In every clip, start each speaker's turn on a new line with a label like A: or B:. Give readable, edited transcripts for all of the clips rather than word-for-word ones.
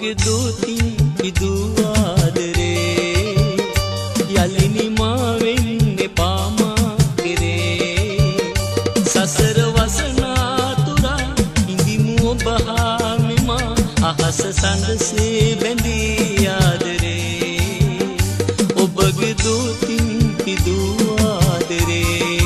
A: ඔබගේ දෝතින් පිදූ ආදරේ යලිනි මා වෙන්න පාමා කෙරේ සසර වසනාතුරා ඉඳිමු ඔබ හා මෙම අහස සඳසේ බැඳී ආදරේ ඔබගේ දෝතින් පිදූ ආදරේ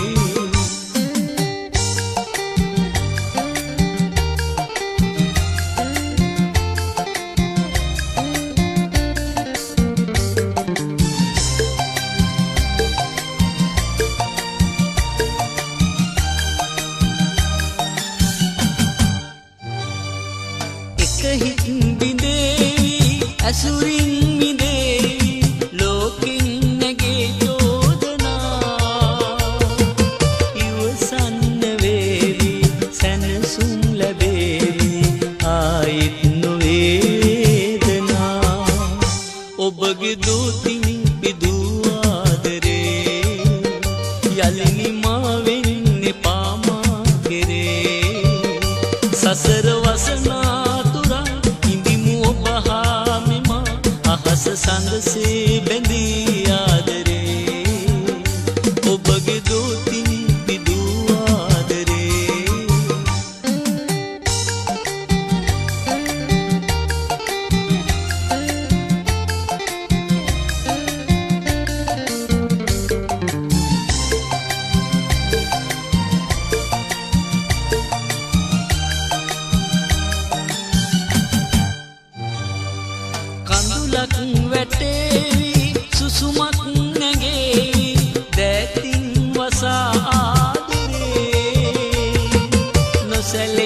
A: හිත් බිඳේවි ඇසුරින් මිදේවි ලෝකින් නැගේ චෝදනා ඉවසන්න වේවි සැනසුම් ලැබේවි ආයෙත් නොවේ වේදනා ඔබගේ දෝතින් පිදූ ආදරේ යලිනි මා වෙන්න පාමා කෙරේ සසර වසනා අහස සඳසේ බැඳී ආදරේ ඔබගේ දෝතින් පිදූ ආදරේ කඳුලක් වැටේවි සුසුමක් නැගේවි දැතින් වසා ආදරේ නොසැලී